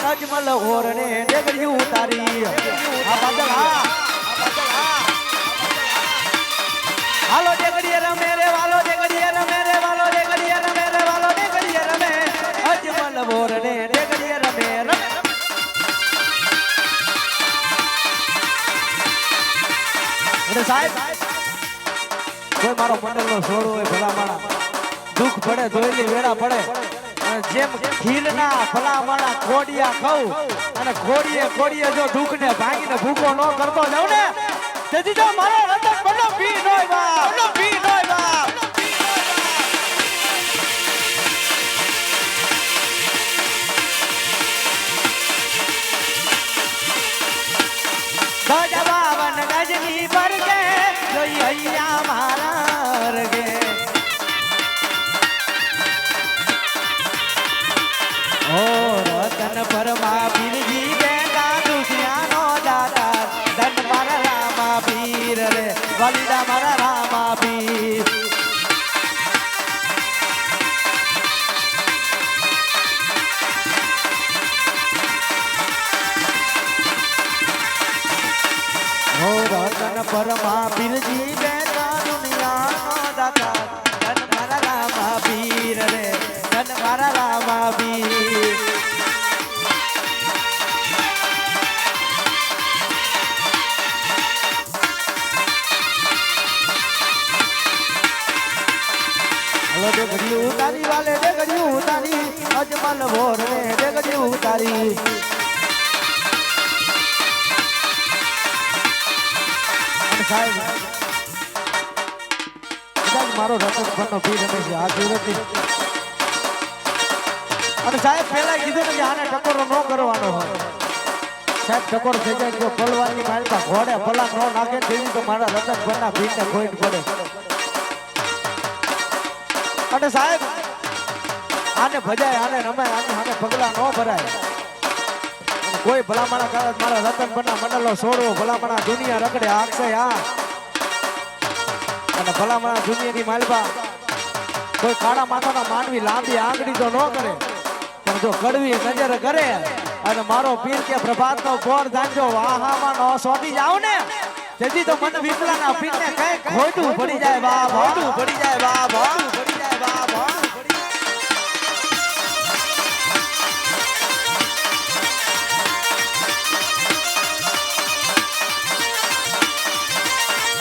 અજમલ ઓરણે ડેગડી ઉતારી આ બાદલ હાલો ડેગડી રમે રે વાલો ડેગડી રમે રે વાલો ડેગડી રમે રે વાલો ડેગડી રમે અજમલ ઓરણે ડેગડી રમે અરે સાહેબ કોઈ મારો મંડળનો છોડો હોય ભલા માણા દુઃખ પડે ધોઈલી વેળા પડે અને જેમ ખીરના ભલા માણા ખોડિયા ખાઉં અને ખોડીએ જો દુઃખને ભાંગીને ભૂખો ન કરતો જાવ ને તેથી જો મારો રતન બનો પી નોય બાપ જવાવન ગજની પરગે જોઈ અહીંયા મારા રગે ઓ રતન પરમાં પીરજી બેટા દુખિયાનો દાતા ધન મારા રામા પીર રે વલીડા મારા રામા પીર ડેગડી ઉતારી વાલે ડેગડી ઉતારી અજમલ ભોર રે ડેગડી ઉતારી અને સાહેબ કદાચ મારો રતન ફરનો પી રમે છે આ સુરતથી અને સાહેબ પહેલા કીધું ને કે આને ટકોરો ન કરવાનો હોય સાહેબ ટકોર થઈ જાય તો પલવાની માલમાં ઘોડે પલાક ન નાખે તેવી તો મારા રતન ફરના ભીડને ખોઈ પડે અને સાહેબ આને ભજાય આને રમાય આને પગલા ન ભરાય કોઈ ભલામણા કારક મારા રતન ફરના મંડળો છોડવો ભલામણા દુનિયા રખડે આખશે આ અને ભલામણા દુનિયાની માલમાં કોઈ કાળા માથાના માનવી લાંબી આંગળી તો ન કરે પણ જો કડવી નજર કરે અને મારો પીર કે પ્રભાતનો પોર જાણજો વાહામાં નો સોટી જાવ ને તેથી તો મન વિપલાના પીરને કઈ ખોટું પડી જાય બા ખોટું પડી જાય બા ખોટું પડી જાય બા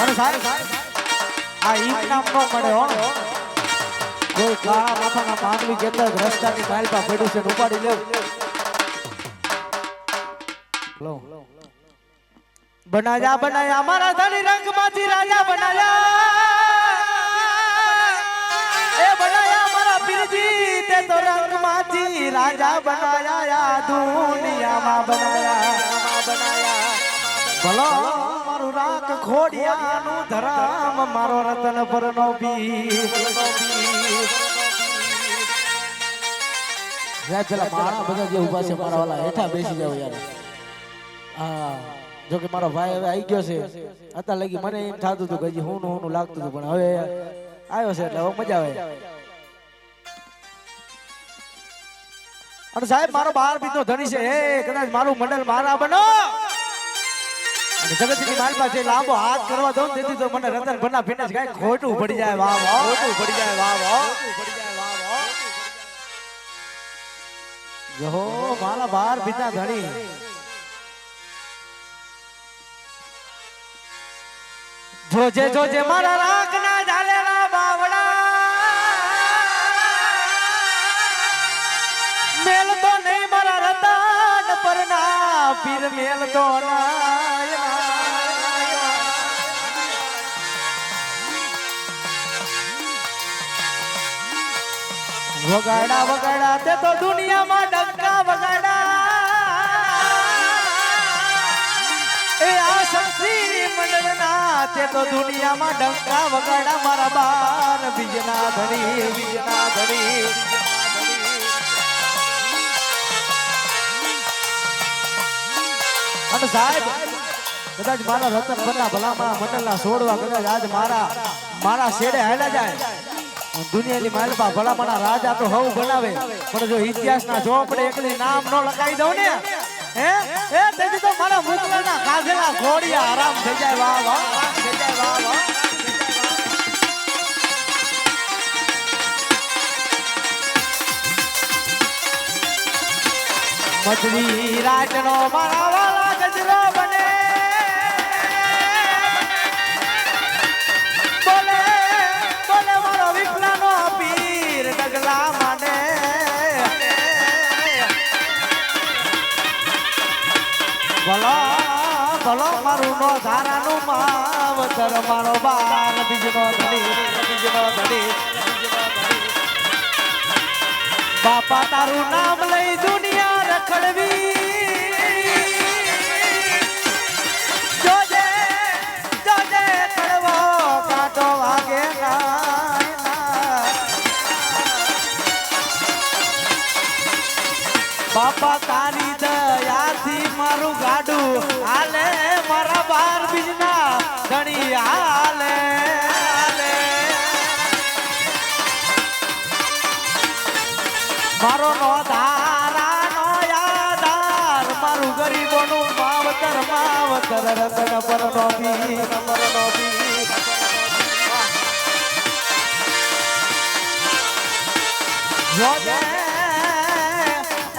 અને સાહેબ આ ઈદ નામ નો મળે હો કોઈ કાળા માથાના માનવી કેતા રસ્તાની માલપા પડ્યું છે ઉપાડી લેવ બનાયા બનાયા મારા ધણી રંગમાંથી રાજા બનાયા એ બનાયા મારા પીરજી તે તો રંગમાંથી રાજા બનાયા દુનિયામાં બનાયા ભલો મારું રાખ ખોડિયાનું ધરામ મારો રતન પરનો પીર સાહેબ પેલા મારા બધા જે ઉભા છે મારા વાલા હેઠા બેસી જાવ યાર હા જો કે મારો ભાઈ હવે આવી ગયો છે અત્યારે લગી મને એમ થતું હતું કે હજી હું લાગતું હતું પણ હવે આવ્યો છે એટલે હવે મજા આવે અને સાહેબ મારો 12 બીજો ધણી છે એ કદાચ મારું મંડળ મારા બનો અને જગતની માલપા છે લાંબો હાથ કરવા દઉં તેથી તો મને રતન બના ફિટનેસ કઈ ખોટું પડી જાય વાહ વાહ ખોટું પડી જાય વાહ વાહ પડી જાય વાહ વાહ જો મારા 12 બીજા ધણી જોજે જોજે મારા રાખના ઝાલેલા બાવડા મેલ તો નહીં મારા રતન પરના પીર મેલ તો વગાડા વગાડા તે તો દુનિયામાં ડંકા વગાડા એ આ શક્તિ મંડળના તે તો દુનિયામાં ડંકા વગાડા મારા બાર બીજના ધણી અને સાહેબ કદાચ મારા રતન ફરના ભલામણા મંડળના છોડવા કદાચ આજ મારા શેડે હાલ્યા જાય દુનિયાની માલપા ભલામણા રાજા તો હવ બનાવે પણ જો ઇતિહાસના ચોપડે એકલી નામ નો લખાઈ દઉં ને હે એ તેથી તો મારા મુકલાના કાઢેલા ઘોડિયા આરામ થઈ જાય વાહ વાહ થઈ જાય વાહ વાહ મછલી રાતનો મારા વાલા ગજરો બને બોલે બોલે મારો વિપલાનો પીર ડગલા માને ભલો ભલો મારું નો ધારાનું માવતર મારો બાલ બીજનો ધણી બાપા તારું નામ લઈ દુનિયા રખડવી જોજે જોજે કડવો કાંટો વાગે બાપા તારી દયાથી મારું ગાડું હાલે મારા 12 બીજના ધણી હાલે મારો નો ધારા નો યાદાર મારું ગરીબોનું માવતર રતન પરનો પીર જોજે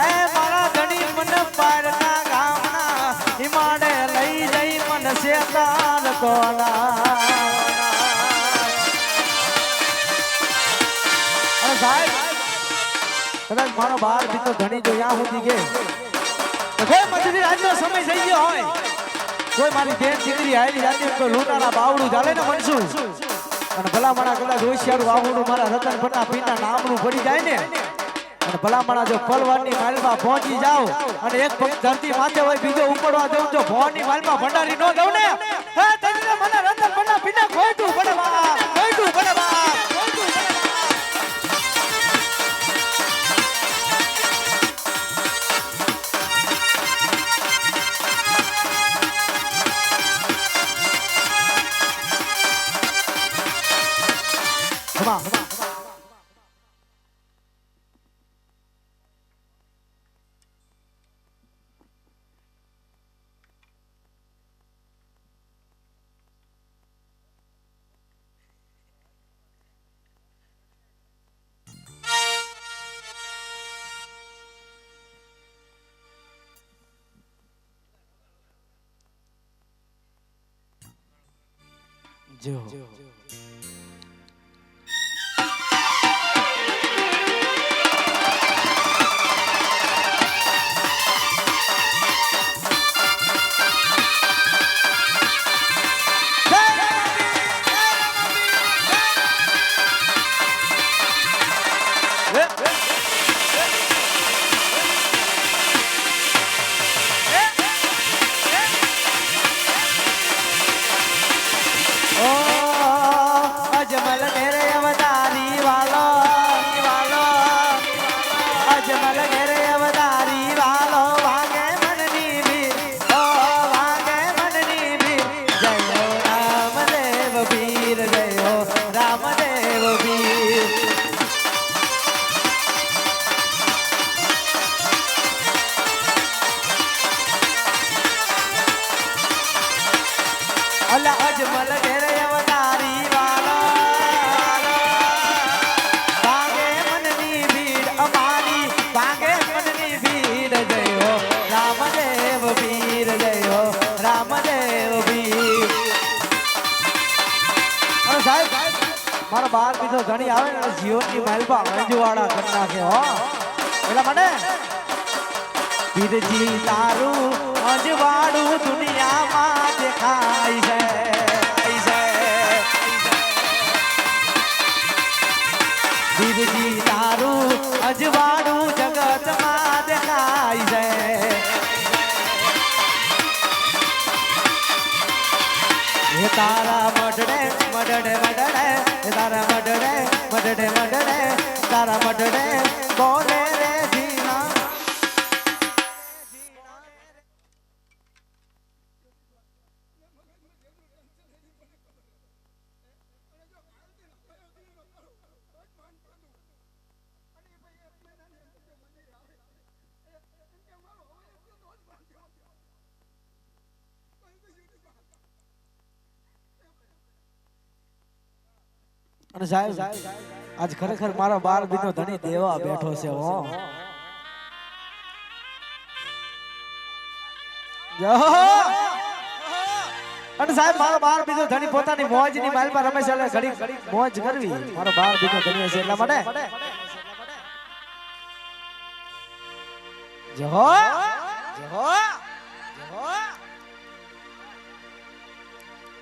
એ મારા ધણી મને પારના ગામના હિમાડે લઈ જઈ મને શેતાન તોના સાહેબ કદાચ મારો બાર બીતો ધણી જો યા સુધી કે તો કોઈ મજૂરી આજનો સમય થઈ ગયો હોય કોઈ મારી બેન દીકરી આવેલી જાતી કોઈ લૂંટાણા બાવડું ચાલે ને મનસુ અને ભલામણા કદાચ હોશિયારું આવડું મારા રતન પન્ના પીના નામનું પડી જાય ને અને ભલામણા જો પલવારની માલમાં પહોંચી જાવ અને એક પગ ધરતી માથે હોય બીજો ઉપડવા દઉં જો ભોની માલમાં ભંડારી ન દઉં ને હે તને મને રતન પન્ના પીના ખોટું પડે બા ખોટું પડે બા જો અજમલ ઘેરે અવતારી વાલો ભાગે મનની ભીડ અમારી ભાગે મનની ભીડ જયો રામદેવ વીર જયો રામદેવ વીર અરે સાહેબ મારો બાર બીજો ઘણી આવે ને જીવનની મહેલબા અંજવાડા કરી નાખે હો એટલા માટે વીરજી તારું અજવાડું દુનિયામાં દેખાય છે વીરજી તારું અજવાડું જગતમાં દેખાય છે હે તારા મઢડે મઢડે મઢડે હે તારા મઢડે મઢડે મઢડે તારા મઢડે બોલે રે જીના અને સાહેબ આજ ખરેખર મારો બાર બીનો ધણી દેવા બેઠો છે હો અને સાહેબ મારો બાર બીજો ધણી પોતાની મોજની માલમાં રમે છે એટલે ઘડી મોજ કરવી મારો બાર બીજો ધણી છે એટલા માટે જહો જહો જહો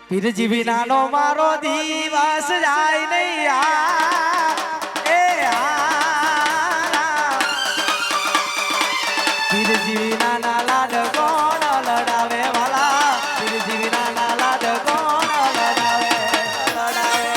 પીરજી વિનાનો મારો દિવસ જાય નહીં એ પીરજી વિનાના લાડ કોણ લડાવે વાલા પીરજી વિનાના લાડ કોણ લડાવે લડાવે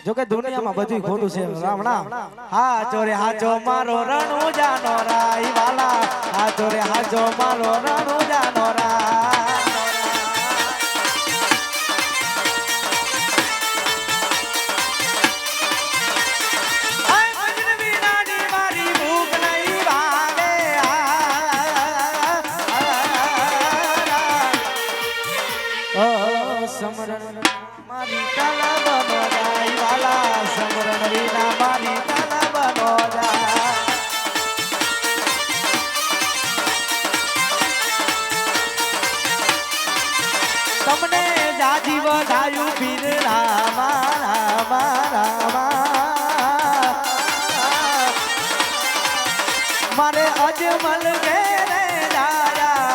જો કે દુનિયામાં બધું ખોટું છે રામણા હા ચોરે હાચો મારો રણુ જાનો રાઈ વાલા હા ચોરે હાચો મારો રણુ જાનો રા તમને જાજી વધાયું પીર રામા રામા રામા મારે અજમલ ઘેરે જાયા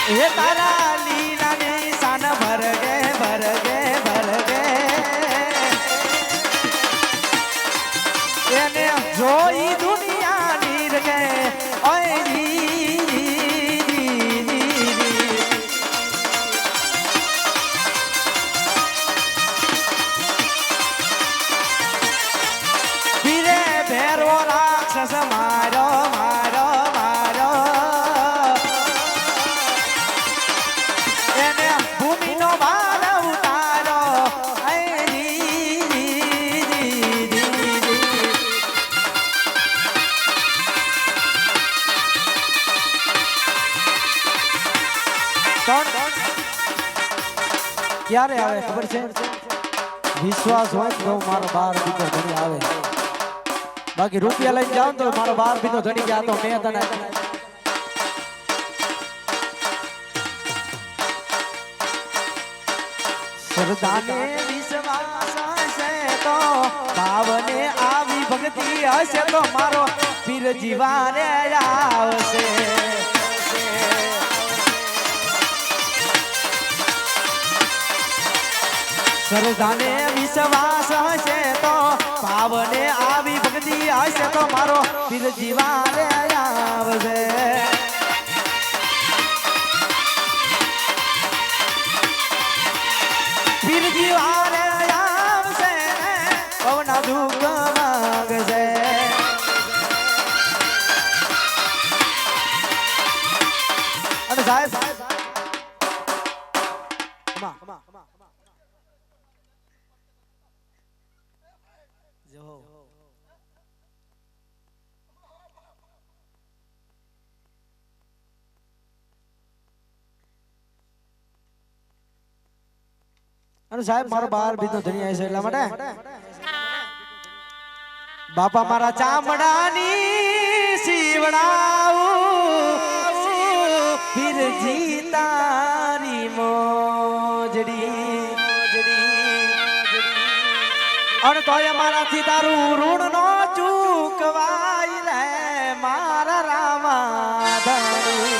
हे तारा लीला ने सान भर गे भर गे भर गे એને જોઈ દુનિયા નીર ગે ઓય પીરે ભેરો રાક્ષસ મારો મારો મારો એને ભૂમિનો ભાર ઉતારો ક્યારે આવે ખબર છે વિશ્વાસ હોય તો મારો બાર બીજો ધણી આવે બાકી રૂપિયા લઈને જાવ તો મારો બાર બીજો ધણી ગયા તો મેં તને સરદાને વિશ્વાસ હશે તો ભાવને આવી ભક્તિ હશે તો મારો પીર જીવાને આવશે સરદાને વિશ્વાસ હશે તો ભાવને આવી ભક્તિ હશે તો મારો પીર જીવાને આવશે પીર જીવાને આવશે પવના દુઃખ માંગશે અને સાહેબ અને સાહેબ મારો બાર બીજો ધણી આવે છે એટલા માટે બાપા મારા ચામડાની સીવડાવું પીરજી તારી મોજડી અને તોય મારાથી તારું ઋણ નો ચૂકવાય લે મારા રામા ધણી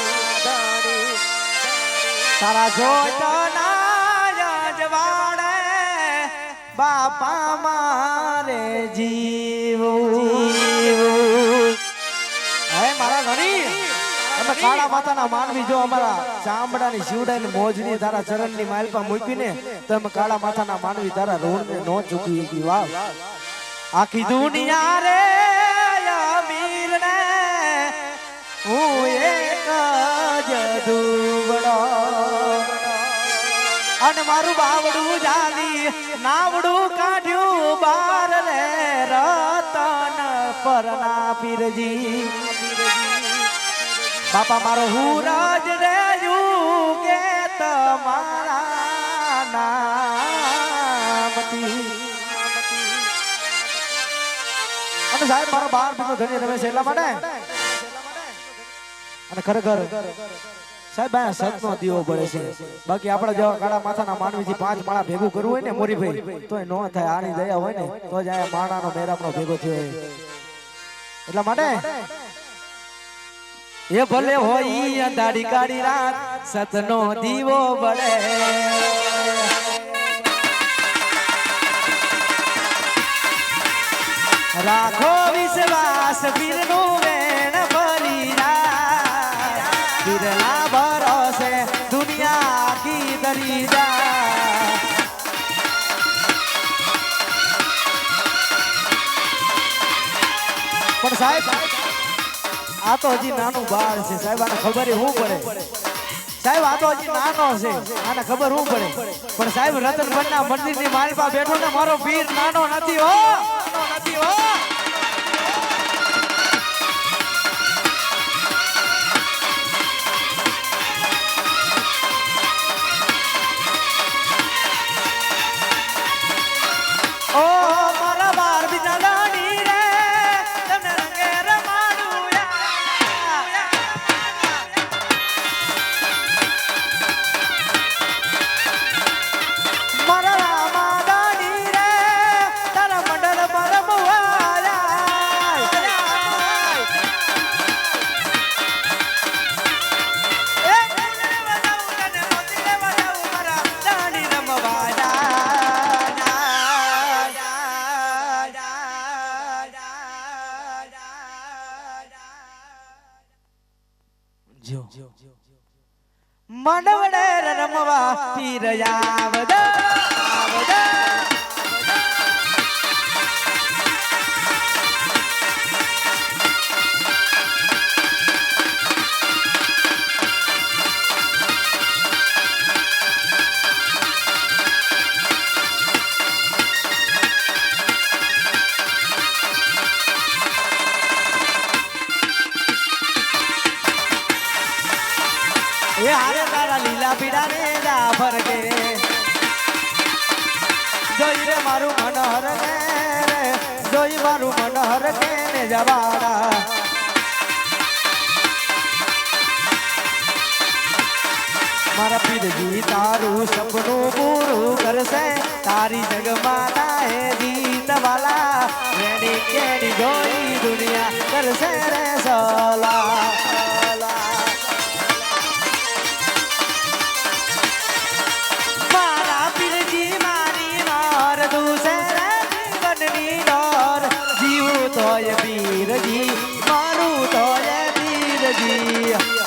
તારા જોટના બાપા મારે જીવું હે મારા ઘણી અમે કાળા માતાના માનવી જો અમારા ચામડાની શિવડાની મોજની તારા ચરણની માલપા મૂકીને તો અમે કાળા માતાના માનવી તારા રોડને નો ચૂકવી ગઈ વાહ આખી દુનિયા રે અમીર ને હું એક જ દુબળો અને મારું બાવડું જાલી નાવડું કાઢ્યું બાર રે રતન પરના પીરજી બાપા મારો હુરજ રે યુગે તમારા નામથી અને સાહેબ મારો બાર બીજો ધણી રમે છે એટલા માટે અને ખરેખર સાહેબ આ સતનો દીવો બળે છે બાકી આપણા જેવા કાળા માથાના માનવીથી 5 માળા ભેગું કરવું હોય ને મોરીભાઈ તોય નો થાય આની દયા હોય ને તો જ આ માણાનો મેરામનો ભેગો થયો એટલા માટે એ ભલે હોય અંધારી કાળી રાત સતનો દીવો બળે રાખો વિશ્વાસ પીરનું વેણ ભરી પીરના ભરોસે દુનિયા કી દરી પણ સાહેબ આ તો હજી નાનું બાળ છે સાહેબ આને ખબર હું પડે સાહેબ આ તો હજી નાનો છે આને ખબર શું પડે પણ સાહેબ રતનપરના મંદિરની માલપા બેઠો ને મારો પીર નાનો નથી હો ઓ મારા બાર બીજા દાડી રે તને રંગે રમાડું મારા રામા દાડી રે તારા મંડળ પર મંડવડે રમવા પીર આવદા એ હારે તારા લીલા પીડા ને જાફર કે જોઈ રે મારું મનહર ને રે જોઈ મારું મનહર કે ને જવાડા મારા પીરજી તારું સપનું પૂરું કરશે તારી જગમાતા હે જીત વાલા રેડી કેડી જોઈ દુનિયા કરશે રે સલા તોય વીરજી મારું તોય વીરજી